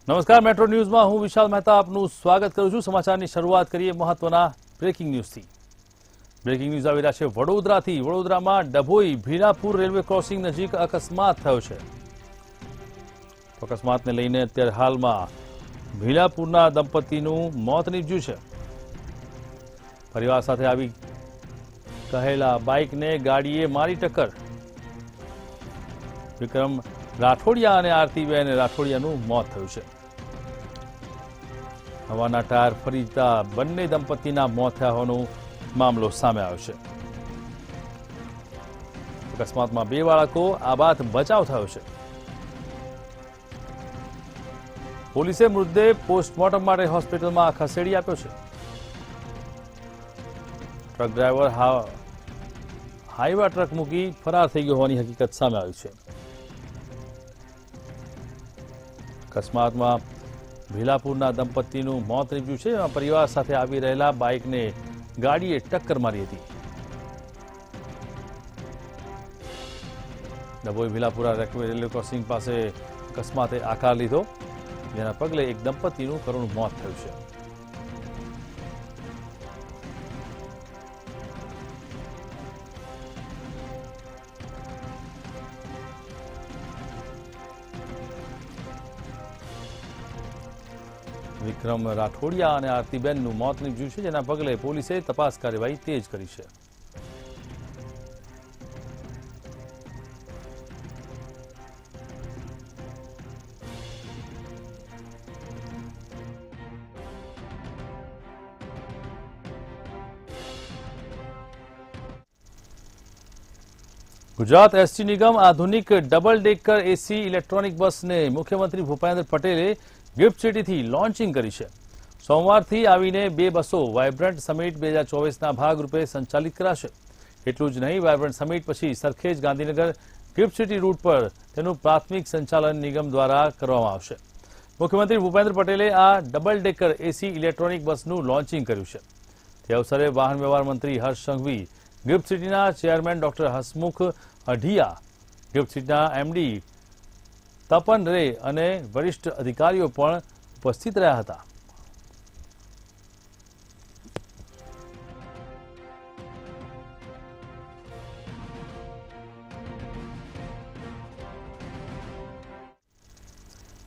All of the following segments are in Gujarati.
નમસ્કાર, મેટ્રો ન્યૂઝમાં હું વિશાલ મહેતા આપનું સ્વાગત કરું છું। સમાચારની શરૂઆત કરીએ મહત્વના બ્રેકિંગ ન્યૂઝથી। બ્રેકિંગ ન્યૂઝ આવી રહ્યા છે વડોદરાથી। વડોદરામાં ડભોઈ ભીલાપુર રેલવે ક્રોસિંગ નજીક અકસ્માત થયો છે। અકસ્માતને લઈને અત્યારે હાલમાં ભીલાપુરના દંપતીનું મોત નીપજ્યું છે। પરિવાર સાથે આવી કહેલા બાઇકને ગાડીએ મારી ટક્કર। વિક્રમ રાઠોડિયા અને આરતીબેન રાઠોડિયાનું મોત થયું છે। હવાના ટાયર ફરીતા બંને દંપતીના મોત થયા હોવાનો મામલો સામે આવ્યો છે। અકસ્માતમાં 2 બાળકો આબાદ બચાવ થયો છે। પોલીસે મૃતદેહ પોસ્ટમોર્ટમ માટે હોસ્પિટલમાં ખસેડી આપ્યો છે। ટ્રક ડ્રાઈવર હાઈવા ટ્રક મૂકી ફરાર થઈ ગયો હોવાની હકીકત સામે આવી છે। અકસ્માતમાં ભીલાપુરના દંપતીનું મોત નીપજ્યું છે। જેમાં પરિવાર સાથે આવી રહેલા બાઇકને ગાડીએ ટક્કર મારી હતી। ડભોઈ ભીલાપુરા રેલવે ક્રોસિંગ પાસે અકસ્માતે આકાર લીધો, જેના પગલે એક દંપતીનું કરુણ મોત થયું છે। વિક્રમ રાઠોડિયા અને આરતીબેનનું મોત નીપજ્યું છે, જેના પગલે પોલીસે તપાસ કાર્યવાહી તેજ કરી છે। ગુજરાત એસટી નિગમ આધુનિક ડબલ ડેકર એસી ઇલેક્ટ્રોનિક બસને મુખ્યમંત્રી ભૂપેન્દ્ર પટેલે ગિફ્ટ સિટીથી લોન્ચિંગ કરી છે। સોમવારથી આવીને 2 બસો વાઇબ્રન્ટ સમિટ 2024ના ભાગરૂપે સંચાલિત કરાશે। એટલું જ નહીં, વાઇબ્રન્ટ સમિટ પછી Sarkhej Gandhinagar gift city route પર તેનું પ્રાથમિક સંચાલન નિગમ દ્વારા કરવામાં આવશે। મુખ્યમંત્રી ભૂપેન્દ્ર પટેલે આ ડબલ ડેકર એસી ઇલેક્ટ્રોનિક બસનું લોન્ચિંગ કર્યું છે। તે અવસરે વાહન વ્યવહાર મંત્રી હર્ષ સંઘવી, ગિફ્ટ સિટીના chairman doctor Hasmukh Adhia, gift સિટીના એમડી તપન રે અને વરિષ્ઠ અધિકારીઓ પણ ઉપસ્થિત રહ્યા હતા।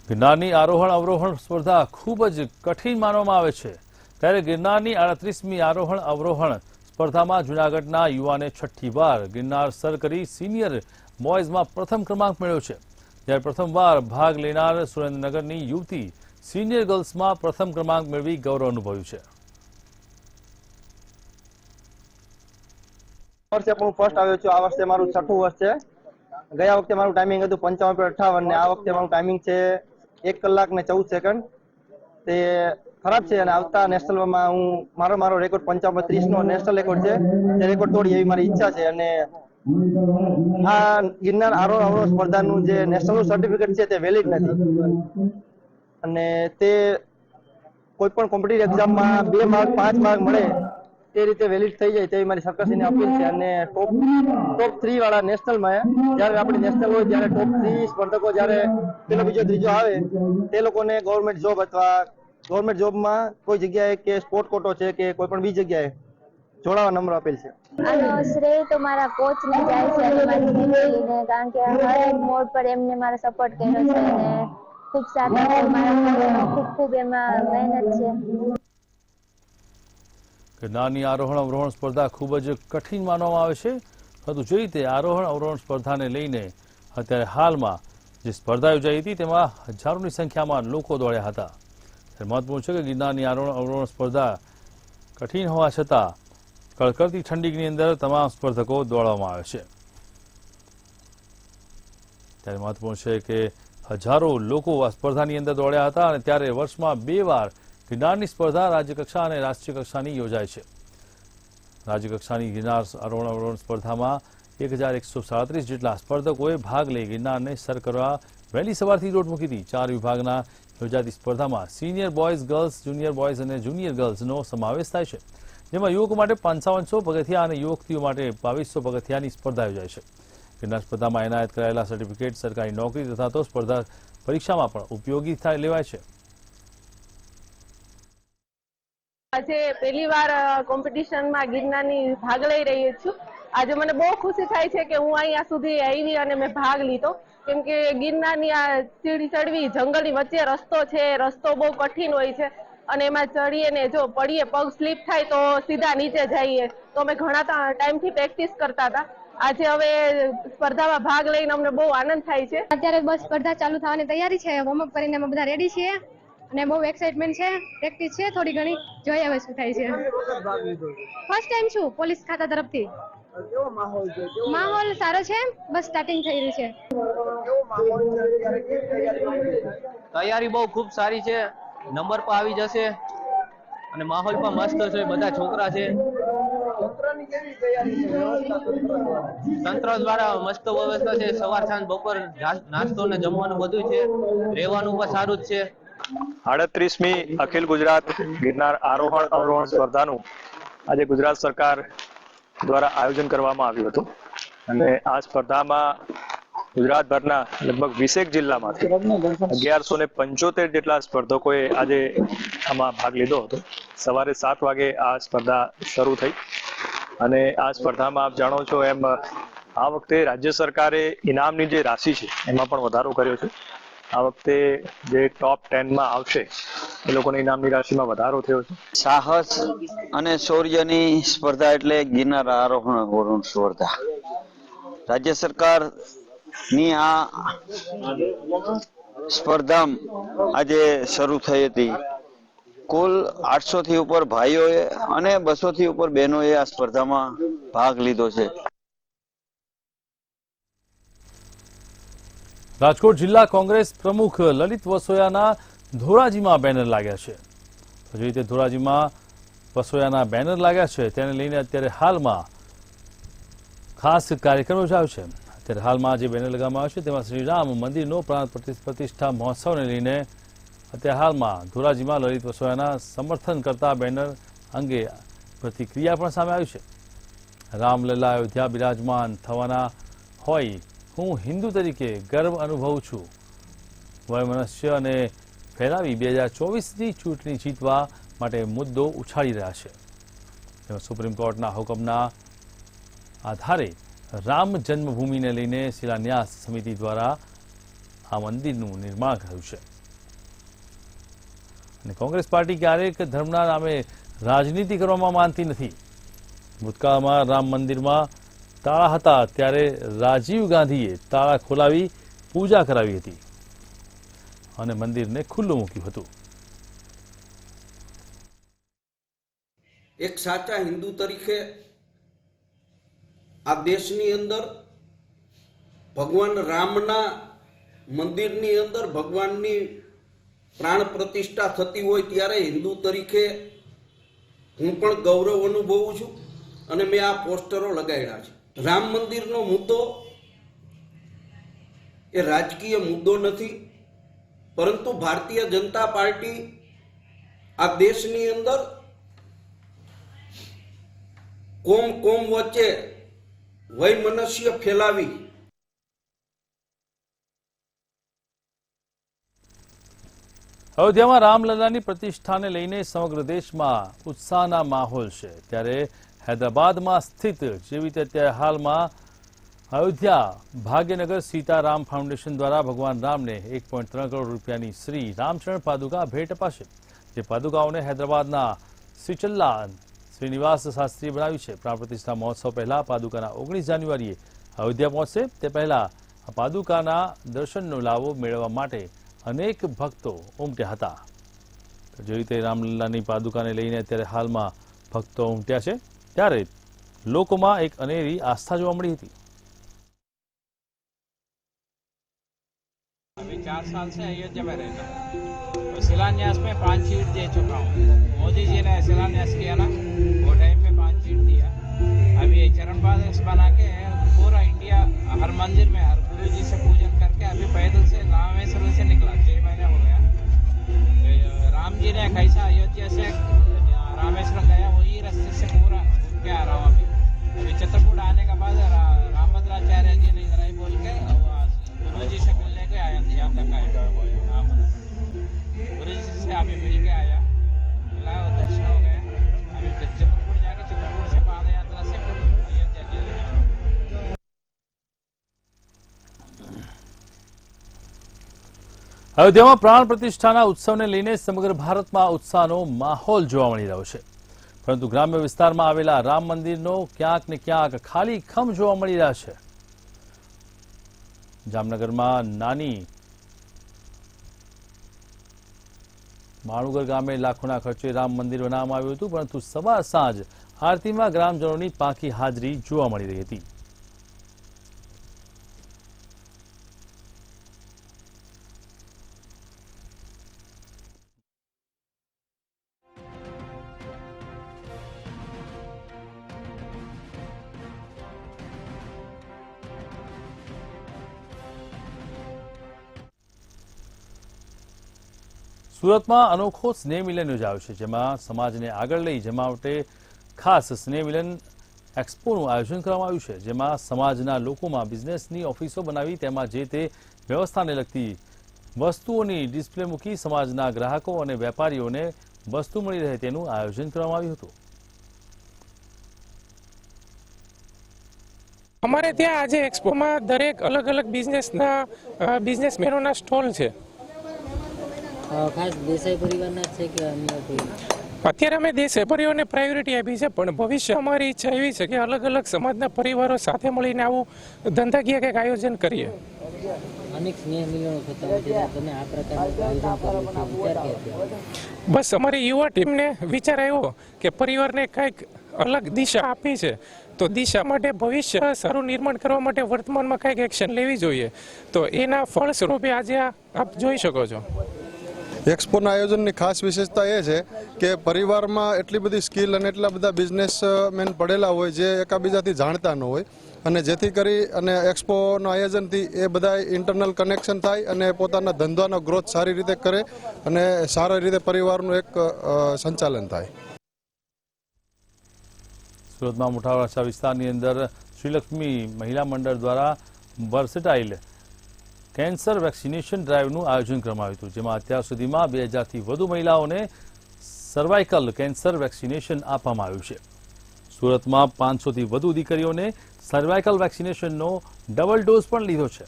ગિરનારની આરોહણ અવરોહણ સ્પર્ધા ખૂબ જ કઠિન માનવામાં આવે છે, ત્યારે ગિરનારની 38મી આરોહણ અવરોહણ સ્પર્ધામાં જૂનાગઢના યુવાને 6ઠ્ઠી વાર ગિરનાર સર કરી સિનિયર બોયઝમાં પ્રથમ ક્રમાંક મેળવ્યો છે, જ્યારે પ્રથમવાર ભાગ લેનાર સુરેન્દ્રનગરની યુવતી સિનિયર ગર્લ્સમાં પ્રથમ ક્રમાંક મેળવી ગૌરવ અનુભવ્યું છે। વર્ષે હું ફર્સ્ટ આવ્યો છું। આ વર્ષે મારું 6ઠું વર્ષ છે। ગયા વખતે મારું ટાઈમિંગ હતું 55.58 અને આ વખતે મારું ટાઈમિંગ છે 1 કલાક ને 14 સેકન્ડ। તે ખરાબ છે અને આવતા નેશનલમાં હું મારો રેકોર્ડ 55.30 નો નેશનલ રેકોર્ડ છે, તે રેકોર્ડ તોડી એવી મારી ઈચ્છા છે। અને આ ગિરનાર આરોહણ અવરોહણ સ્પર્ધાનું જે નેશનલ સર્ટિફિકેટ છે તે વેલિડ નથી, અને તે કોઈ પણ કોમ્પિટિટિવ એક્ઝામમાં 2 માર્ક 5 માર્ક મળે તે રીતે વેલિડ થઈ જાય તેવી મારી સરકારશ્રીને અપીલ છે। અને ટોપ 3 વાળા નેશનલમાં જ્યારે આપણે નેશનલ હોય ત્યારે ટોપ 3 સ્પર્ધકો જ્યારે પેલો બીજો ત્રીજો આવે તે લોકોને ગવર્મેન્ટ જોબ અથવા ગવર્મેન્ટ જોબમાં કોઈ જગ્યાએ કે સ્પોર્ટ કોટો છે કે કોઈ પણ બીજી જગ્યાએ જોડાવા નમ્ર અપીલ છે। આનો શ્રેય તો મારા કોચને જાય છે અને મારી દીકરીને, કારણ કે હરેક મોડ પર એમને મારો સપોર્ટ કર્યો છે અને ખૂબ સાથ આપ્યો। મારા ખૂબ એમાં મહેનત છે। ગિરનારની આરોહણ અવરોહણ સ્પર્ધા ખૂબ જ કઠિન માનવામાં આવે છે, પરંતુ જે રીતે આરોહણ અવરોહણ સ્પર્ધાને લઈને અત્યારે હાલમાં જે સ્પર્ધા યોજાઈ હતી તેમાં હજારોની સંખ્યામાં લોકો દોડ્યા હતા। મહત્વપૂર્ણ છે કે ગિરનારની આરોહણ અવરોહણ સ્પર્ધા કઠિન હોવા છતાં કડકડતી ઠંડીની અંદર તમામ સ્પર્ધકો દોડવામાં આવે છે। ત્યારે મહત્વપૂર્ણ છે કે હજારો લોકો આ સ્પર્ધાની અંદર દોડ્યા હતા, અને ત્યારે વર્ષમાં 2 વાર ગિરનારની સ્પર્ધા રાજ્યકક્ષા અને રાષ્ટ્રીય કક્ષાની યોજાય છે। રાજ્યકક્ષાની ગિરનાર આરોહણ અવરોહણ સ્પર્ધામાં 1137 જેટલા સ્પર્ધકોએ ભાગ લઈ ગિરનારને સર કરવા વહેલી સવારથી દોડ મૂકી હતી। 4 વિભાગના યોજાતી સ્પર્ધામાં senior boys, girls, junior boys અને જુનિયર ગર્લ્સનો સમાવેશ થાય છે, જેમાં યુવકો માટે 5500 પગથિયા અને યુવતીઓ માટે 2200 પગથિયાની સ્પર્ધા યોજાય છે। ગિરનાર સ્પર્ધામાં એનાયત કરાયેલા સર્ટિફિકેટ, સરકારી નોકરી તથા તો સ્પર્ધા પરીક્ષામાં પણ ઉપયોગી લેવાય છે। આજે પહેલી વાર કોમ્પિટિશનમાં ગિરનારની ભાગ લઈ રહી છું। આજે મને બહુ ખુશી થાય છે કે હું અહીંયા સુધી આવી અને મેં ભાગ લીધો, કેમ કે ગિરનારની આ સીડી ચડવી જંગલની વચ્ચે રસ્તો છે, રસ્તો બહુ કઠિન હોય છે અને એમાં ચડીએ ને જો પડીએ પગ સ્લીપ થાય તો સીધા નીચે જઈએ, તો અમે ઘણા ટાઈમથી પ્રેક્ટિસ કરતા હતા। આજે હવે સ્પર્ધામાં ભાગ લઈને અમને બહુ આનંદ થાય છે। અત્યારે બસ સ્પર્ધા ચાલુ થવાની તૈયારી છે, વોર્મઅપ કરીને અમે બધા રેડી છીએ અને બહુ એક્સાઇટમેન્ટ છે, પ્રેક્ટિસ છે થોડી ઘણી, જોઈએ હવે શું થાય છે। ફર્સ્ટ ટાઈમ છું પોલીસ ખાતા તરફથી। માહોલ સારો છે, બસ સ્ટાર્ટિંગ થઈ રહ્યું છે। તૈયારી બહુ ખૂબ સારી છે, નંબર પર આવી જશે અને માહોલ પણ મસ્ત છે, બધા છોકરા છે। તંત્ર દ્વારા મસ્ત વ્યવસ્થા છે, સવાર સાંજ બપોર નાસ્તો ને જમવાનું બધું છે, રહેવાનું પણ સારું જ છે। 38મી અખિલ ગુજરાત ગિરનાર આરોહણ અવરોહણ સ્પર્ધાનું આજે ગુજરાત સરકાર દ્વારા આયોજન કરવામાં આવ્યું હતું અને આ સ્પર્ધામાં ગુજરાતભરના લગભગ 20 જિલ્લામાંથી 1175 જેટલા સ્પર્ધકોએ આજે આમાં ભાગ લીધો હતો। સવારે 7 વાગે આ સ્પર્ધા શરૂ થઈ અને આ સ્પર્ધામાં આપ જાણો છો એમ આ વખતે રાજ્ય સરકારે ઇનામની જે રાશિ છે એમાં પણ વધારો કર્યો છે। આ વખતે જે ટોપ 10માં આવશે એ લોકોની ઇનામની રાશિમાં વધારો થયો છે। સાહસ અને શૌર્યની સ્પર્ધા એટલે ગિરનાર આરોહણ અવરોહણ સ્પર્ધા। રાજ્ય સરકારની આ સ્પર્ધા આજે શરૂ થઈ હતી। કુલ 800 થી ઉપર ભાઈઓએ અને 200 થી ઉપર બહેનોએ આ સ્પર્ધામાં ભાગ લીધો છે। રાજકોટ જિલ્લા કોંગ્રેસ પ્રમુખ લલિત વસોયાના ધોરાજીમાં બેનર લાગ્યા છે। જે રીતે ધોરાજીમાં વસોયાના બેનર લાગ્યા છે તેને લઈને અત્યારે હાલમાં ખાસ કાર્યક્રમ યોજાયો છે। અત્યારે હાલમાં જે બેનર લગાવવામાં આવ્યું છે તેમાં શ્રીરામ મંદિરનો પ્રાણ પ્રતિષ્ઠા મહોત્સવને લઈને અત્યારે હાલમાં ધોરાજીમાં લલિત વસોયાના સમર્થન કરતા બેનર અંગે પ્રતિક્રિયા પણ સામે આવી છે। રામલલા અયોધ્યા બિરાજમાન થવાના હોય હું હિન્દુ તરીકે ગર્વ અનુભવું છું। વયમનસ્ય અને ફેલાવી 2024ની ચૂંટણી જીતવા માટે મુદ્દો ઉછાળી રહ્યા છે। તેમાં સુપ્રીમ કોર્ટના હુકમના આધારે રામ જન્મભૂમિને લઈને શિલાન્યાસ સમિતિ દ્વારા આ મંદિરનું નિર્માણ કરાયું છે અને કોંગ્રેસ પાર્ટી ક્યારેક ધર્મના નામે રાજનીતિ કરવામાં માનતી નથી। ભૂતકાળમાં રામ મંદિરમાં તાળા હતા ત્યારે રાજીવ ગાંધીએ તાળા ખોલાવી પૂજા કરાવી હતી અને મંદિરને ખુલ્લું મૂક્યું હતું। એક સાચા હિન્દુ તરીકે આ દેશની અંદર ભગવાન રામના મંદિરની અંદર ભગવાનની પ્રાણ પ્રતિષ્ઠા થતી હોય ત્યારે હિન્દુ તરીકે હું પણ ગૌરવ અનુભવું છું અને મેં આ પોસ્ટરો લગાડ્યા છે। રામ મંદિરનો મુદ્દો એ રાજકીય મુદ્દો નથી, પરંતુ ભારતીય જનતા પાર્ટી આ દેશની અંદર કોમ વચ્ચે વૈમનસ્ય ફેલાવી અયોધ્યામાં રામલલ્લાની પ્રતિષ્ઠાને લઈને સમગ્ર દેશમાં ઉત્સાહના માહોલ છે। ત્યારે હૈદરાબાદમાં સ્થિત જેવી રીતે અત્યારે હાલમાં અયોધ્યા ભાગ્યનગર સીતારામ ફાઉન્ડેશન દ્વારા ભગવાન રામને 1.3 કરોડ રૂપિયાની શ્રી રામચરણ પાદુકા ભેટ અપાશે। જે પાદુકાઓને હૈદરાબાદના શ્રીચલ્લા શ્રીનિવાસ શાસ્ત્રીએ બનાવી છે। પ્રાણ પ્રતિષ્ઠા મહોત્સવ પહેલા પાદુકાના 19 જાન્યુઆરીએ અયોધ્યા પહોંચશે તે પહેલા આ પાદુકાના દર્શનનો લાવો મેળવવા માટે અનેક ભક્તો ઉમટ્યા હતા। જે રીતે રામલલ્લાની પાદુકાને લઈને અત્યારે હાલમાં ભક્તો ઉમટ્યા છે ત્યારે લોકોમાં એક અનેરી આસ્થા જોવા મળી હતી। अभी 4 साल से अयोध्या में रहता हूँ, तो शिलान्यास में 5 सीट दे चुका हूँ। मोदी जी ने शिलान्यास किया ना, वो टाइम पे 5 सीट दिया। अभी ये चरण पादुका बना के पूरा इंडिया हर मंदिर में हर गुरु जी से पूजन करके अभी पैदल से रामेश्वर से निकला, 6 महीने हो गया। तो राम जी ने कैसा अयोध्या से रामेश्वर गया वही रास्ते से पूरा घूम के आ रहा हूँ। अभी चित्रकूट आने के बाद रामभद्राचार्य जी ने इधर ही बोल के गुरु जी से मिलने के आया यहाँ तक आए। અયોધ્યામાં પ્રાણ પ્રતિષ્ઠાના ઉત્સવને લઈને સમગ્ર ભારતમાં ઉત્સાહનો માહોલ જોવા મળી રહ્યો છે, પરંતુ ગ્રામ્ય વિસ્તારમાં આવેલા રામ મંદિરનો ક્યાંક ને ક્યાંક ખાલી ખમ જોવા મળી રહ્યા છે. જામનગરમાં નાની માણુગર ગામે લાખોના ખર્ચે રામ મંદિર બનાવવામાં આવ્યું હતું, પરંતુ સવાર સાંજ આરતીમાં ગ્રામજનોની પાંખી હાજરી જોવા મળી રહી હતી. સુરતમાં અનોખો સ્નેહ મિલન યોજાયો છે, જેમાં સમાજને આગળ લઈ જવા માટે ખાસ સ્નેહ મિલન એક્સપોનું આયોજન કરવામાં આવ્યું છે, જેમાં સમાજના લોકોમાં બિઝનેસની ઓફિસો બનાવી તેમાં જે તે વ્યવસ્થાને લગતી વસ્તુઓની ડિસ્પ્લે મૂકી સમાજના ગ્રાહકો અને વેપારીઓને વસ્તુ મળી રહે તેનું આયોજન કરવામાં આવ્યું હતું. અમારે ત્યાં આજે એક્સપોમાં દરેક અલગ અલગ બિઝનેસમેનોના સ્ટોલ છે. ખાસ દેસાઈ પરિવારના છે કે અન્ય કોઈ? અત્યારે અમે દેસાઈ પરિવારને પ્રાયોરિટી આપી છે, પણ ભવિષ્ય અમારી ઈચ્છા એવી છે કે અલગ અલગ સમાજના પરિવારો સાથે મળીને આવું ધંધાકીય કંઈક આયોજન કરીએ. અનેક સ્નેહ મિલનો થતા હોય છે, તમે આ પ્રકારનું આયોજન કર્યું છે, વિચાર ક્યાંથી? બસ અમારી યુવા ટીમને વિચાર આવ્યો કે પરિવારને કંઈક અલગ દિશા આપી છે, તો દિશા માટે ભવિષ્ય સારું નિર્માણ કરવા માટે વર્તમાનમાં કંઈક એક્શન લેવી જોઈએ, તો એના ફળ સ્વરૂપે આજે આપ જોઈ શકો છો. એક્સપોના આયોજનની ખાસ વિશેષતા એ છે કે પરિવારમાં એટલી બધી સ્કિલ અને એટલા બધા બિઝનેસમેન પડેલા હોય જે એકાબીજાથી જાણતા ન હોય, અને જેથી કરી અને એક્સપોના આયોજનથી એ બધા ઇન્ટરનલ કનેક્શન થાય અને પોતાના ધંધાનો ગ્રોથ સારી રીતે કરે અને સારી રીતે પરિવારનું એક સંચાલન થાય. સુરતમાં મોટા વરાછા વિસ્તારની અંદર શ્રીલક્ષ્મી મહિલા મંડળ દ્વારા વર્સેટાઇલ કેન્સર વેક્સિનેશન ડ્રાઈવનું આયોજન કરવામાં આવ્યું હતું, જેમાં અત્યાર સુધીમાં 2000થી વધુ મહિલાઓને સર્વાઇકલ કેન્સર વેક્સિનેશન આપવામાં આવ્યું છે. સુરતમાં 500થી વધુ દીકરીઓને સર્વાઇકલ વેક્સિનેશનનો ડબલ ડોઝ પણ લીધો છે.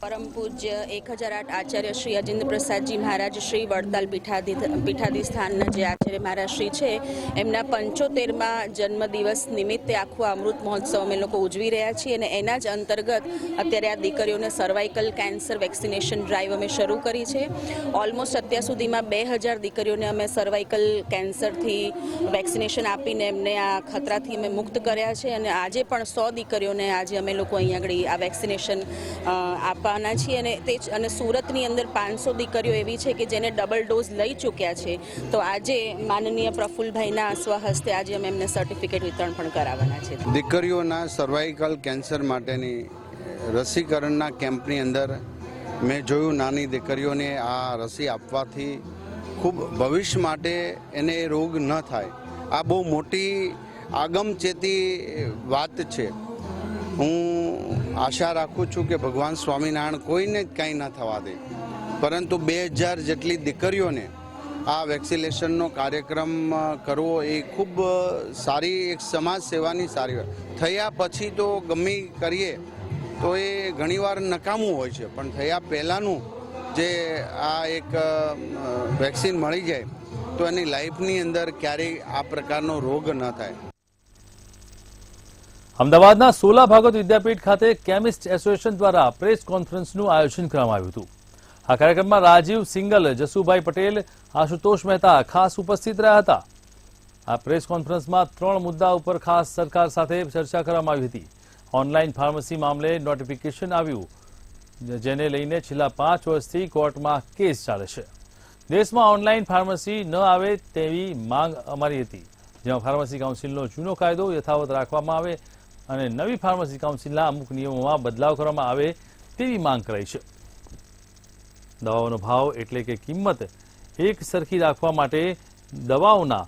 પરમ પૂજ્ય 1008 આચાર્ય શ્રી અજેન્દ્ર પ્રસાદજી મહારાજ શ્રી વડતાલ પીઠાધિસ્થાનના જે આચાર્ય મહારાજ શ્રી છે, એમના 75મા જન્મદિવસ નિમિત્તે આખું અમૃત મહોત્સવ અમે લોકો ઉજવી રહ્યા છીએ, અને એના જ અંતર્ગત અત્યારે આ દીકરીઓને સર્વાઇકલ કેન્સર વેક્સિનેશન ડ્રાઈવ અમે શરૂ કરી છે. ઓલમોસ્ટ અત્યાર સુધીમાં 2000 દીકરીઓને અમે સર્વાઇકલ કેન્સરથી વેક્સિનેશન આપીને એમને આ ખતરાથી અમે મુક્ત કર્યા છે, અને આજે પણ 100 દીકરીઓને આજે અમે લોકો અહીં આગળ આ વેક્સિનેશન આપવાના છીએ, અને સુરતની અંદર 500 દીકરીઓ એવી છે કે જેને ડબલ ડોઝ લઈ ચૂક્યા છે. તો આજે માનનીય પ્રફુલ્લભાઈના સ્વહસ્તે આજે અમે એમને સર્ટિફિકેટ વિતરણ પણ કરાવવાના છે. દીકરીઓના સર્વાઇકલ કેન્સર માટેની રસીકરણના કેમ્પની અંદર મેં જોયું નાની દીકરીઓને આ રસી આપવાથી ખૂબ ભવિષ્ય માટે એને રોગ ન થાય. આ બહુ મોટી આગમચેતી વાત છે. હું આશા રાખું છું કે ભગવાન સ્વામિનારાયણ કોઈને જ કંઈ ન થવા દે, પરંતુ 2000 જેટલી દીકરીઓને આ વેક્સિનેશનનો કાર્યક્રમ કરવો એ ખૂબ સારી એક સમાજ સેવાની સારી વાત. થયા પછી તો ગમે કરીએ તો એ ઘણીવાર નકામું હોય છે, પણ થયા પહેલાંનું જે આ એક વેક્સિન મળી જાય તો એની લાઈફની અંદર ક્યારેય આ પ્રકારનો રોગ ન થાય. અમદાવાદના સોલા ભાગવત વિદ્યાપીઠ ખાતે કેમિસ્ટ એસોસિએશન દ્વારા પ્રેસ કોન્ફરન્સનું આયોજન કરવામાં આવ્યું હતું. આ કાર્યક્રમમાં રાજીવ સિંગલ, જસુભાઈ પટેલ, આશુતોષ મહેતા ખાસ ઉપસ્થિત રહ્યા હતા. આ પ્રેસ કોન્ફરન્સમાં 3 મુદ્દા ઉપર ખાસ સરકાર સાથે ચર્ચા કરવામાં આવી હતી. ઓનલાઈન ફાર્મસી મામલે નોટિફિકેશન આવ્યું, જેને લઈને છેલ્લા 5 વર્ષથી કોર્ટમાં કેસ ચાલે છે. દેશમાં ઓનલાઈન ફાર્મસી ન આવે તેવી માંગ અમારી હતી, જેમાં ફાર્મસી કાઉન્સિલનો જૂનો કાયદો યથાવત રાખવામાં આવે અને નવી ફાર્મસી કાઉન્સિલના અમુક નિયમોમાં બદલાવ કરવામાં આવે તેવી માંગ કરાઈ છે. દવાઓનો ભાવ એટલે કે કિંમત એક સરખી રાખવા માટે દવાઓના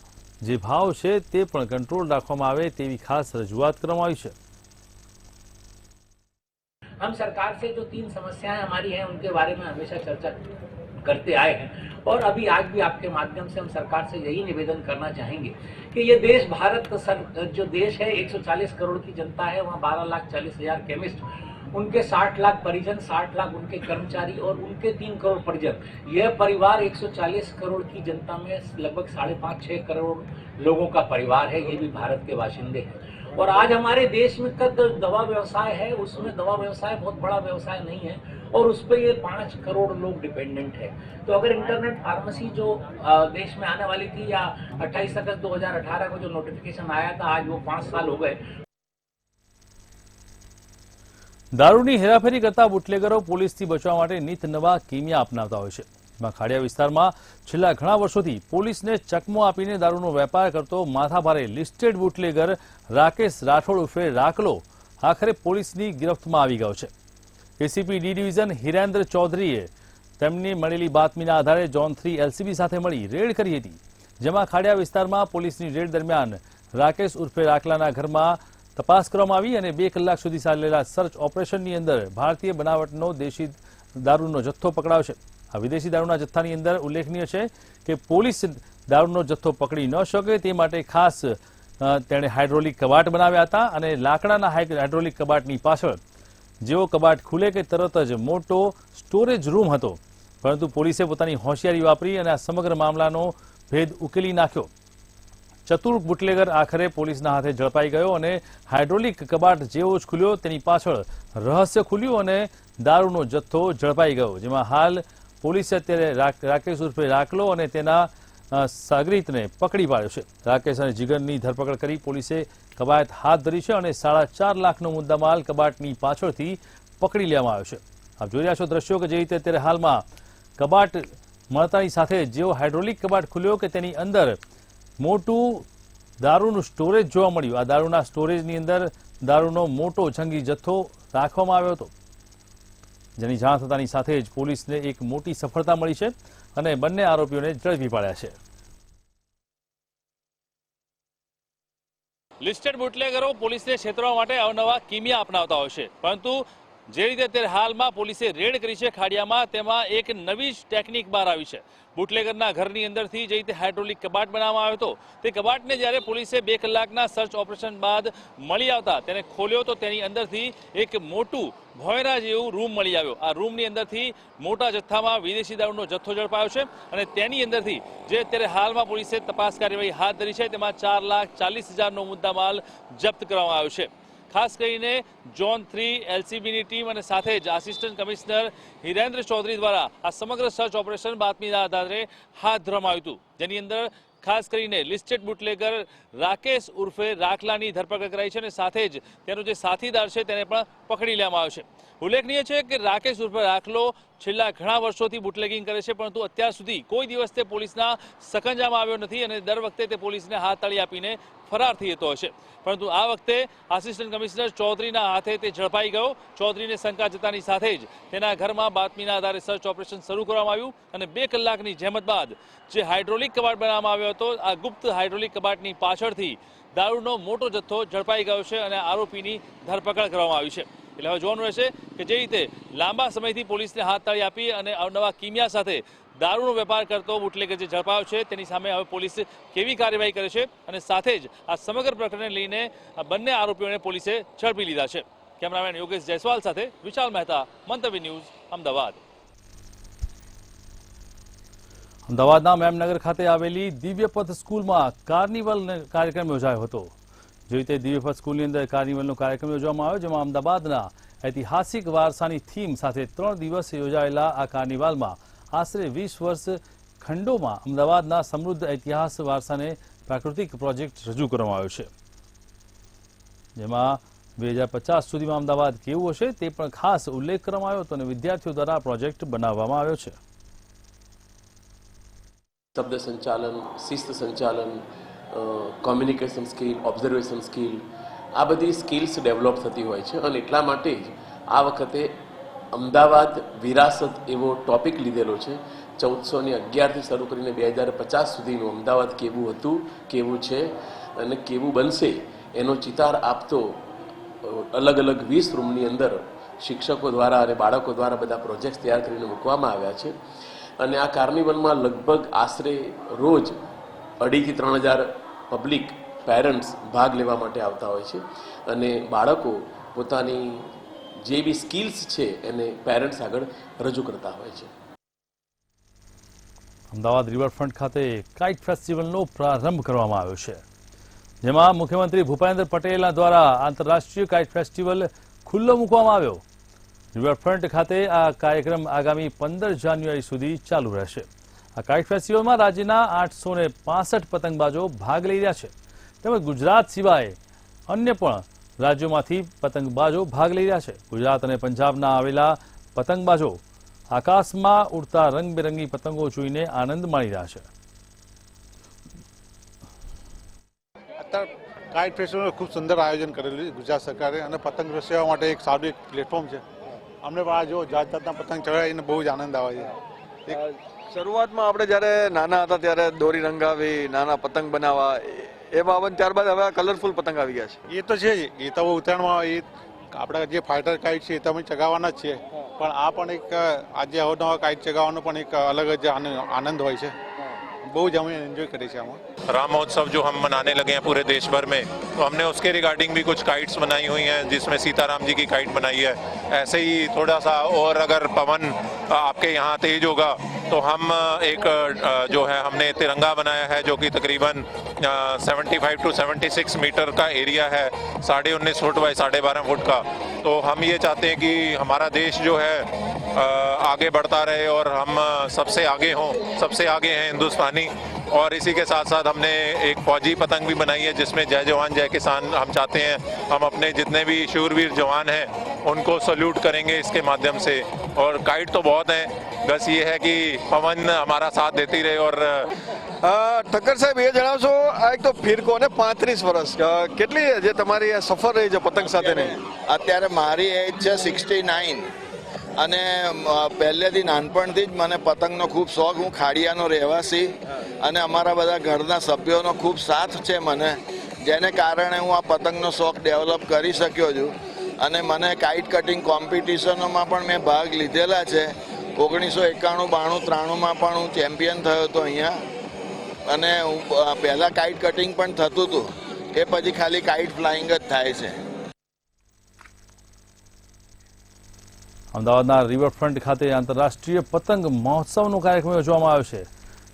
જે ભાવ છે તે પણ કંટ્રોલ રાખવામાં આવે તેવી ખાસ રજૂઆત કરવામાં આવી છે. हम सरकार से जो 3 समस्याएं हमारी हैं उनके बारे में हमेशा चर्चा करते आए हैं और अभी आज भी आपके माध्यम से हम सरकार से यही निवेदन करना चाहेंगे कि ये देश भारत जो देश है 140 करोड़ की जनता है, वहाँ 12,40,000 केमिस्ट, उनके 60 लाख परिजन, 60 लाख उनके कर्मचारी और उनके 3 करोड़ परिजन, यह परिवार 140 करोड़ की जनता में लगभग 5.5-6 करोड़ लोगों का परिवार है। ये भी भारत के बाशिंदे हैं और आज हमारे देश में तक दवा व्यवसाय है, उसमें दवा व्यवसाय बहुत बड़ा व्यवसाय नहीं है और उस पर ये 5 करोड़ लोग डिपेंडेंट है। तो अगर इंटरनेट फार्मेसी जो देश में आने वाली थी या 28 अगस्त 2018 को जो नोटिफिकेशन आया था, आज वो 5 साल हो गए। દારૂની હેરાફેરી કરતા બુટલેગરો પોલીસથી બચવા માટે નીત નવા કિમિયા અપનાવતા હોય છે। ખાડિયા વિસ્તારમાં છેલ્લા ઘણા વર્ષોથી પોલીસને ચકમો આપીને દારૂનો વેપાર કરતો માથાભારે લિસ્ટેડ બુટલેગર રાકેશ રાઠોડ ઉર્ફે રાકલો આખરે પોલીસની ગિરફ્તમાં આવી ગયો છે। એસીપી ડી ડિવિઝન હિરેન્દ્ર ચૌધરીએ તેમને મળેલી બાતમીના આધારે ઝોન 3 એલસીબી સાથે મળી રેડ કરી હતી, જેમાં ખાડિયા વિસ્તારમાં પોલીસની રેડ દરમિયાન રાકેશ ઉર્ફે રાકલાના ઘરમાં તપાસ કરવામાં આવી અને 2 કલાક સુધી ચાલેલા સર્ચ ઓપરેશનની અંદર ભારતીય બનાવટનો દેશી દારૂનો જથ્થો પકડાયો છે। આ વિદેશી દારૂના જથ્થાની અંદર ઉલ્લેખનીય છે કે પોલીસ દારૂનો જથ્થો પકડી ન શકે તે માટે ખાસ તેણે હાઇડ્રોલિક કબાટ બનાવ્યા હતા અને લાકડાના હાઇડ્રોલિક કબાટની પાછળ જેવો કબાટ ખુલે કે તરત જ મોટો સ્ટોરેજ રૂમ હતો, પરંતુ પોલીસે પોતાની હોશિયારી વાપરી અને આ સમગ્ર મામલાનો ભેદ ઉકેલી નાખ્યો। ચતુર બુટલેગર આખરે પોલીસના હાથે ઝડપાઈ ગયો અને હાઇડ્રોલિક કબાટ જેવો જ ખુલ્યો તેની પાછળ રહસ્ય ખુલ્યું અને દારૂનો જથ્થો ઝડપાઈ ગયો, જેમાં હાલ પોલીસે અત્યારે રાકેશ ઉર્ફે રાકલો અને તેના સાગરીતને પકડી પાડ્યો છે। રાકેશ અને જીગરની ધરપકડ કરી પોલીસે કવાયત હાથ ધરી છે અને 4.5 લાખનો મુદ્દામાલ કબાટની પાછળથી પકડી લેવામાં આવ્યો છે। આપ જોઈ રહ્યા છો દ્રશ્યો કે જે રીતે અત્યારે હાલમાં કબાટ મળતાની સાથે જેવો હાઇડ્રોલિક કબાટ ખુલ્યો કે તેની અંદર મોટું દારૂનું સ્ટોરેજ જોવા મળ્યું। આ દારૂના સ્ટોરેજની અંદર દારૂનો મોટો જંગી જથ્થો રાખવામાં આવ્યો હતો, જેની જાણ થતાની સાથે જ પોલીસને એક મોટી સફળતા મળી છે અને બંને આરોપીઓને ઝડપી પાડ્યા છે। લિસ્ટેડ બુટલેગરો પોલીસને છેતરવા માટે અવનવા કિમિયા અપનાવતા હોય છે, પરંતુ જે રીતે અત્યારે હાલમાં પોલીસે રેડ કરી છે ખાડિયામાં, તેમાં એક નવી જ ટેકનિક બહાર આવી છે। બુટલેગરના ઘરની અંદરથી જે રીતે હાઇડ્રોલિક કબાટ બનાવવામાં આવ્યો હતો, તે કબાટને જ્યારે પોલીસે 2 કલાકના સર્ચ ઓપરેશન બાદ મળી આવતા તેને ખોલ્યો તો તેની અંદરથી એક મોટું ભોયરા જેવું રૂમ મળી આવ્યો। આ રૂમની અંદરથી મોટા જથ્થામાં વિદેશી દારૂનો જથ્થો ઝડપાયો છે અને તેની અંદરથી જે અત્યારે હાલમાં પોલીસે તપાસ કાર્યવાહી હાથ ધરી છે તેમાં 4,40,000નો મુદ્દામાલ જપ્ત કરવામાં આવ્યો છે। ખાસ કરીને ઝોન 3 એલસીબીની ટીમ અને સાથે જ આસિસ્ટન્ટ કમિશનર હિરેન્દ્ર ચૌધરી દ્વારા આ સમગ્ર સર્ચ ઓપરેશન બાતમીના આધારે હાથ ધરવામાં આવ્યું હતું, જેની અંદર ખાસ કરીને લિસ્ટેડ બુટલેગર રાકેશ ઉર્ફે રાકલાની ધરપકડ કરાઈ છે અને સાથે જ તેનો જે સાથીદાર છે તેને પણ પકડી લેવામાં આવ્યો છે। ઉલ્લેખનીય છે કે રાકેશ ઉર્ફે રાકલો છેલ્લા ઘણા વર્ષોથી બુટલેગિંગ કરે છે, પરંતુ અત્યાર સુધી કોઈ દિવસ તે પોલીસના સકંજામાં આવ્યો નથી અને દર વખતે તે પોલીસને હાથતાળી આપીને ફરાર થઈ જતો હશે, પરંતુ આ વખતે આસિસ્ટન્ટ કમિશનર ચૌધરીના હાથે તે ઝડપાઈ ગયો। ચૌધરીને શંકા જતાની સાથે જ તેના ઘરમાં બાતમીના આધારે સર્ચ ઓપરેશન શરૂ કરવામાં આવ્યું અને 2 કલાકની જહેમત બાદ જે હાઇડ્રોલિક કબાટ બનાવવામાં આવ્યો હતો, આ ગુપ્ત હાઇડ્રોલિક કબાટની પાછળથી દારૂનો મોટો જથ્થો ઝડપાઈ ગયો છે અને આરોપીની ધરપકડ કરવામાં આવી છે। એટલે હવે જોવાનું રહેશે કે જે રીતે લાંબા સમયથી પોલીસને હાથતાળી આપી અને અવનવા કિમિયા સાથે દારૂનો વેપાર કરતો બુટલેગર જે ઝડપાયો છે તેની સામે હવે પોલીસ કેવી કાર્યવાહી કરે છે અને સાથે જ આ સમગ્ર પ્રકરણને લઈને આ બંને આરોપીઓને પોલીસે ઝડપી લીધા છે। કેમેરામેન યોગેશ જયસ્વાલ સાથે વિશાલ મહેતા, મંતવ્ય ન્યૂઝ, અમદાવાદ। અમદાવાદના મેમનગર ખાતે આવેલી દિવ્યપથ સ્કૂલમાં કાર્નિવલ કાર્યક્રમ યોજાયો હતો। જે રીતે દિવ્યપથ સ્કૂલની અંદર કાર્નિવલનો કાર્યક્રમ યોજવામાં આવ્યો, જેમાં અમદાવાદના ઐતિહાસિક વારસાની થીમ સાથે 3 દિવસ યોજાયેલા આ કાર્નિવલમાં આશરે 20 વર્ષ ખંડોમાં અમદાવાદના સમૃદ્ધ ઇતિહાસ વારસાને પ્રાકૃતિક પ્રોજેક્ટ રજૂ કરવામાં આવ્યો છે, જેમાં 2050 સુધીમાં અમદાવાદ કેવું હશે તે પણ ખાસ ઉલ્લેખ કરવામાં આવ્યો હતો અને વિદ્યાર્થીઓ દ્વારા આ પ્રોજેક્ટ બનાવવામાં આવ્યો છે। શબ્દ સંચાલન, શિસ્ત સંચાલન, કોમ્યુનિકેશન સ્કિલ, ઓબ્ઝર્વેશન સ્કિલ, આ બધી સ્કિલ્સ ડેવલપ થતી હોય છે અને એટલા માટે જ આ વખતે અમદાવાદ વિરાસત એવો ટોપિક લીધેલો છે। 1411થી શરૂ કરીને 2050 સુધીનું અમદાવાદ કેવું હતું, કેવું છે અને કેવું બનશે એનો ચિતાર આપતો અલગ અલગ 20 રૂમની અંદર શિક્ષકો દ્વારા અને બાળકો દ્વારા બધા પ્રોજેક્ટ્સ તૈયાર કરીને મૂકવામાં આવ્યા છે। અને આ કાર્નિવલમાં લગભગ આશરે રોજ 2,500 થી 3,000 પબ્લિક પેરેન્ટ્સ ભાગ લેવા માટે આવતા હોય છે અને બાળકો પોતાની જે બી સ્કિલ્સ છે એને પેરેન્ટ્સ આગળ રજૂ કરતા હોય છે. અમદાવાદ રિવરફ્રન્ટ ખાતે કાઇટ ફેસ્ટિવલનો પ્રારંભ કરવામાં આવ્યો છે, જેમાં મુખ્યમંત્રી ભૂપેન્દ્ર પટેલના દ્વારા આંતરરાષ્ટ્રીય કાઇટ ફેસ્ટિવલ ખુલ્લો મૂકવામાં આવ્યો. રિવરફ્રન્ટ ખાતે આ કાર્યક્રમ આગામી 15 જાન્યુઆરી સુધી ચાલુ રહેશે. આ કાઇટ ફેસ્ટિવલમાં રાજ્યના 865 પતંગબાજો ભાગ લઈ રહ્યા છે, તેમજ ગુજરાત સિવાય અન્ય પણ રાજ્યોમાંથી પતંગબાજો ભાગ લઈ રહ્યા છે. ગુજરાત અને પંજાબના આવેલા પતંગબાજો આકાશમાં ઉડતા રંગબેરંગી પતંગો જોઈને આનંદ માણી રહ્યા છે. અત્યારે કાઇટ ફેસ્ટિવલનું ખૂબ સુંદર આયોજન કરેલું છે ગુજરાત સરકારે અને પતંગ રસિયાઓ માટે એક સારું એક પ્લેટફોર્મ છે. અમને પણ આ જો જાત જાતના પતંગ ચડાવીને બહુ જ આનંદ આવે છે. શરૂઆતમાં આપણે જ્યારે નાના હતા ત્યારે દોરી રંગાવી, નાના પતંગ બનાવવા એ બાબત, ત્યારબાદ હવે કલરફુલ પતંગ આવી ગયા છે. એ તો છે જ, એ તો ઉત્તરાયણમાં એ આપણા જે ફાઇટર કાઇટ છે એ તો અમે ચગાવવાના જ છીએ, પણ આ પણ એક આજે અવનવા કાઇટ ચગાવવાનો પણ એક અલગ જ આનંદ હોય છે. बहुत हम एंजॉय करें हम। राम महोत्सव जो हम मनाने लगे हैं पूरे देश भर में, तो हमने उसके रिगार्डिंग भी कुछ काइट्स बनाई हुई हैं, जिसमें सीताराम जी की काइट बनाई है। ऐसे ही थोड़ा सा और अगर पवन आपके यहाँ तेज होगा तो हम एक जो है हमने तिरंगा बनाया है जो कि तकरीबन 75 to 76 मीटर का एरिया है, 19.5 फुट बाय 12.5 फुट का। तो हम ये चाहते हैं कि हमारा देश जो है आगे बढ़ता रहे और हम सबसे आगे हों, सबसे आगे हैं हिंदुस्तानी। और इसी के साथ साथ हमने एक फौजी पतंग भी बनाई है जिसमें जय जवान जय किसान हम चाहते हैं, हम अपने जितने भी शूरवीर जवान हैं उनको सल्यूट करेंगे इसके माध्यम से। और काइट तो बहुत हैं, बस ये है कि पवन हमारा साथ देती रहे। और ઠક્કર સાહેબ એ જણાવશો, આ એક તો ફિરકો ને 35 વર્ષ કેટલી જે તમારી આ સફર રહી છે પતંગ સાથેની? અત્યારે મારી એજ છે 69 અને પહેલેથી નાનપણથી જ મને પતંગનો ખૂબ શોખ. હું ખાડિયાનો રહેવાસી અને અમારા બધા ઘરના સભ્યોનો ખૂબ સાથ છે મને, જેને કારણે હું આ પતંગનો શોખ ડેવલપ કરી શક્યો છું. અને મને કાઇટ કટિંગ કોમ્પિટિશનોમાં પણ મેં ભાગ લીધેલા છે. 1991, 92, 93માં પણ હું ચેમ્પિયન થયો હતો અહીંયા. અને હું પહેલાં કાઇટ કટિંગ પણ થતું હતું, એ પછી ખાલી કાઇટ ફ્લાઇંગ જ થાય છે. અમદાવાદના રિવરફ્રન્ટ ખાતે આંતરરાષ્ટ્રીય પતંગ મહોત્સવનો કાર્યક્રમ યોજવામાં આવ્યો છે.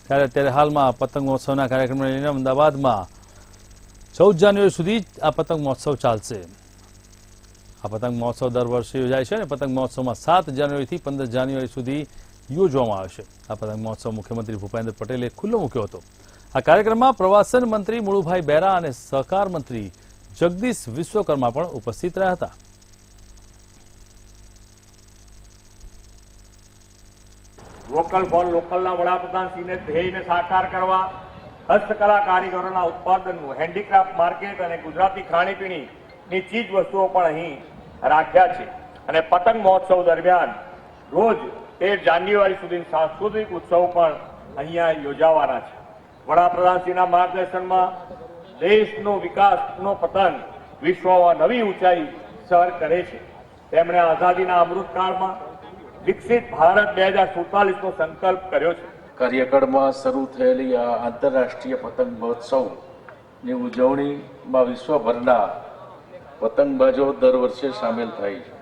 ત્યારે અત્યારે હાલમાં પતંગ મહોત્સવના કાર્યક્રમને લઈને અમદાવાદમાં 14 જાન્યુઆરી સુધી આ પતંગ મહોત્સવ ચાલશે. આ પતંગ મહોત્સવ દર વર્ષે યોજાય છે અને પતંગ મહોત્સવમાં 7 જાન્યુઆરીથી 15 જાન્યુઆરી સુધી યોજવામાં આવે છે. આ પતંગ મહોત્સવ મુખ્યમંત્રી ભૂપેન્દ્ર પટેલે ખુલ્લો મૂક્યો હતો. આ કાર્યક્રમમાં પ્રવાસન મંત્રી મુળુભાઈ બેરા અને સહકાર મંત્રી જગદીશ વિશ્વકર્મા પણ ઉપસ્થિત રહ્યા હતા. વોકલ ફોર લોકલના વડાપ્રધાનશ્રીને ધ્યેયને સાકાર કરવા હસ્તકલા કારીગરોના ઉત્પાદનનું હેન્ડીક્રાફ્ટ માર્કેટ અને ગુજરાતી ખાણીપીણીની ચીજ વસ્તુઓ પણ અહીં રાખ્યા છે. અને પતંગ મહોત્સવ દરમિયાન રોજ 13 જાન્યુઆરી સુધી સાંસ્કૃતિક ઉત્સવ પણ અહીંયા યોજાવાના છે. વડાપ્રધાનશ્રીના માર્ગદર્શનમાં દેશનો વિકાસનો પતંગ વિશ્વમાં નવી ઊંચાઈ સર કરે છે. તેમણે આઝાદીના અમૃતકાળમાં વિકસિત ભારત 2047નો સંકલ્પ કર્યો છે. કાર્યક્રમમાં શરૂ થયેલી આ આંતરરાષ્ટ્રીય પતંગ મહોત્સવની ઉજવણીમાં વિશ્વભરના પતંગબાજો દર વર્ષે સામેલ થાય છે.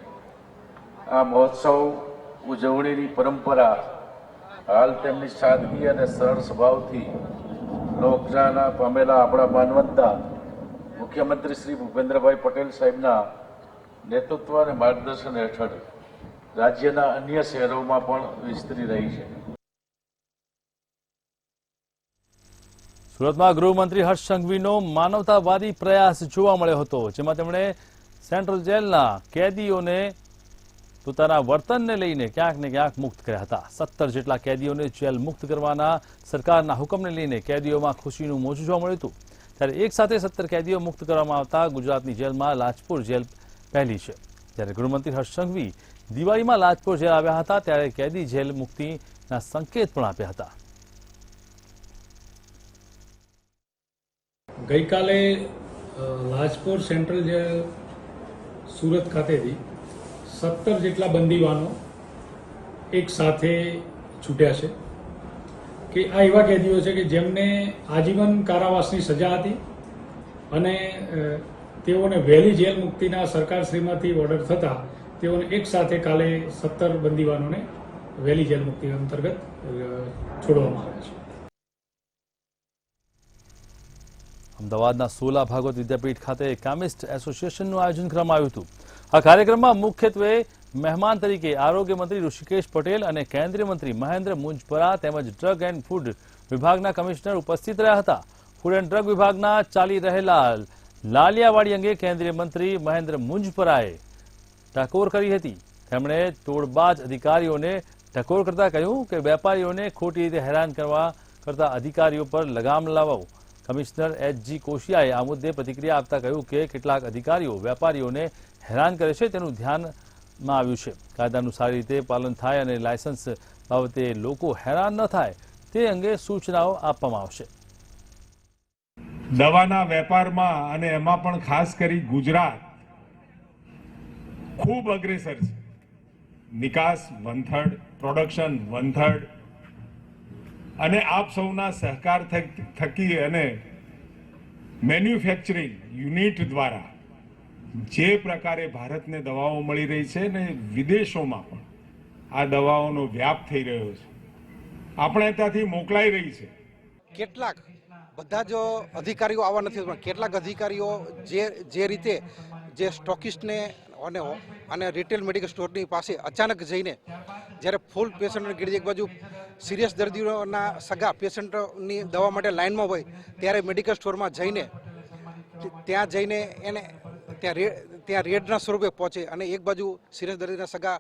આ મહોત્સવ ઉજવણીની પરંપરા હાલ તેમની સાદગી અને સરળ સ્વભાવથી લોકચાહના પામેલા આપણા માનવંતા મુખ્યમંત્રી શ્રી ભૂપેન્દ્રભાઈ પટેલ સાહેબના નેતૃત્વ અને માર્ગદર્શન હેઠળ રાજ્યના અન્ય શહેરોમાં પણ વિસ્તરી રહી છે. સુરતમાં ગૃહમંત્રી હર્ષ સંઘવીનો માનવતાવાદી પ્રયાસ જોવા મળ્યો હતો, જેમાં તેમણે સેન્ટ્રલ જેલના કેદીઓને પોતાના વર્તનને લઈને ક્યાંક ને ક્યાંક મુક્ત કર્યા હતા. 17 જેટલા કેદીઓને જેલ મુક્ત કરવાના સરકારના હુકમને લઈને કેદીઓમાં ખુશીનું મોજું જોવા મળ્યું હતું. ત્યારે એક સાથે 17 કેદીઓ મુક્ત કરવામાં આવતા ગુજરાતની જેલમાં લાજપોર જેલ પહેલી છે. જ્યારે ગૃહમંત્રી હર્ષ સંઘવી દિવાળીમાં લાજપોર જેલ આવ્યા હતા ત્યારે કેદી જેલ મુક્તિના સંકેત પણ આપ્યા હતા. ગઈકાલે લાજપોર સેન્ટ્રલ જેલ સુરત ખાતેથી 17 જેટલા બંદીવાનો એક સાથે છૂટ્યા છે. કે આ એવા કેદીઓ છે કે જેમને આજીવન કારાવાસની સજા હતી અને તેઓને વહેલી જેલ મુક્તિના સરકારશ્રીમાંથી ઓર્ડર થતા તેઓને એક સાથે કાલે 17 બંદીવાનોને વહેલી જેલ મુક્તિ અંતર્ગત છોડવામાં આવ્યા છે. અમદાવાદના સોલા ભાગવત વિદ્યાપીઠ ખાતે કેમિસ્ટ એસોસિએશનનું આયોજન કરવામાં આવ્યું હતું. આ કાર્યક્રમમાં મુખ્યત્વે મહેમાન તરીકે આરોગ્ય મંત્રી ઋષિકેશ પટેલ અને કેન્દ્રીય મંત્રી મહેન્દ્ર મુંજપરા તેમજ ડ્રગ એન્ડ ફૂડ વિભાગના કમિશનર ઉપસ્થિત રહ્યા હતા. ફૂડ એન્ડ ડ્રગ વિભાગના ચાલી રહેલા લાલિયાવાડી અંગે કેન્દ્રીય મંત્રી મહેન્દ્ર મુંજપરાએ ટકોર કરી હતી. તેમણે તોડબાજ અધિકારીઓને ટકોર કરતા કહ્યું કે વેપારીઓને ખોટી રીતે હેરાન કરતા અધિકારીઓ પર લગામ લાવો. કમિશનર એચ.જી. કોશિયાએ આ મુદ્દે પ્રતિક્રિયા આપતા કહ્યું કે કેટલાક અધિકારીઓ વેપારીઓને હેરાન કરે છે તેનું ધ્યાનમાં આવ્યું છે. કાયદાનું સારી રીતે પાલન થાય અને લાયસન્સ બાબતે લોકો હેરાન ન થાય તે અંગે સૂચનાઓ આપવામાં આવશે. દવાના વેપારમાં અને એમાં પણ ખાસ કરી ગુજરાત ખૂબ અગ્રેસર છે. નિકાસ 1/3, પ્રોડક્શન 1/3 અને આપ સૌના સહકાર થકી અને મેન્યુફેક્ચરિંગ યુનિટ દ્વારા જે પ્રકારે ભારતને દવાઓ મળી રહી છે ને વિદેશોમાં પણ આ દવાઓનો વ્યાપ થઈ રહ્યો છે. આપણે ત્યાંથી મોકલાઈ રહી છે. કેટલાક બધા જ અધિકારીઓ આવા નથી પણ કેટલાક અધિકારીઓ જે રીતે જે સ્ટોકિસ્ટને અને રિટેલ મેડિકલ સ્ટોરની પાસે અચાનક જઈને જ્યારે ફૂલ પેશન્ટને ગીરી એક બાજુ સિરિયસ દર્દીઓના સગા પેશન્ટની દવા માટે લાઇનમાં હોય ત્યારે મેડિકલ સ્ટોરમાં જઈને એને ત્યાં રેડના સ્વરૂપે પહોંચે અને એક બાજુ સિરિયસ દર્દીના સગા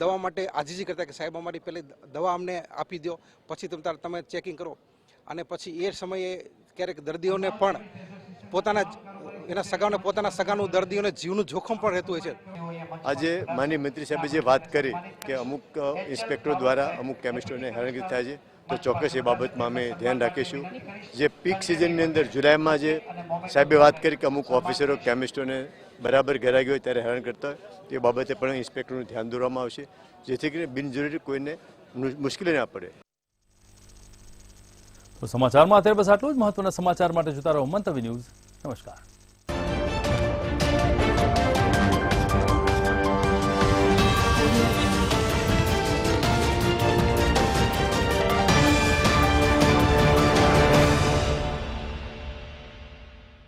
દવા માટે આજીજી કરતા કે સાહેબ અમારી પહેલી દવા અમને આપી દો પછી તમે ચેકિંગ કરો અને પછી એ સમયે ક્યારેક દર્દીઓને પણ એના સગાનું દર્દીઓને જીવનું જોખમ પણ રહેતું હોય છે. આજે માનનીય મંત્રી સાહેબે જે વાત કરી કે અમુક ઇન્સ્પેક્ટરો દ્વારા અમુક કેમિસ્ટોને હેરાનગતિ થાય છે તો ચોક્કસ એ બાબતમાં અમે ધ્યાન રાખીશું. જે પીક સિઝનની અંદર જુલાઈમાં જે સાહેબે વાત કરી કે અમુક ઓફિસરો કેમિસ્ટોને બરાબર ઘેરાઈ હોય ત્યારે હેરાન કરતા હોય તે બાબતે પણ ઇન્સ્પેક્ટરનું ધ્યાન દોરવામાં આવશે જેથી કરીને બિનજરૂરી કોઈને મુશ્કેલી ના પડે. તો સમાચારમાં અત્યારે બસ આટલું જ. મહત્વના સમાચાર માટે જોતા રહો મંતવ્ય ન્યૂઝ. નમસ્કાર.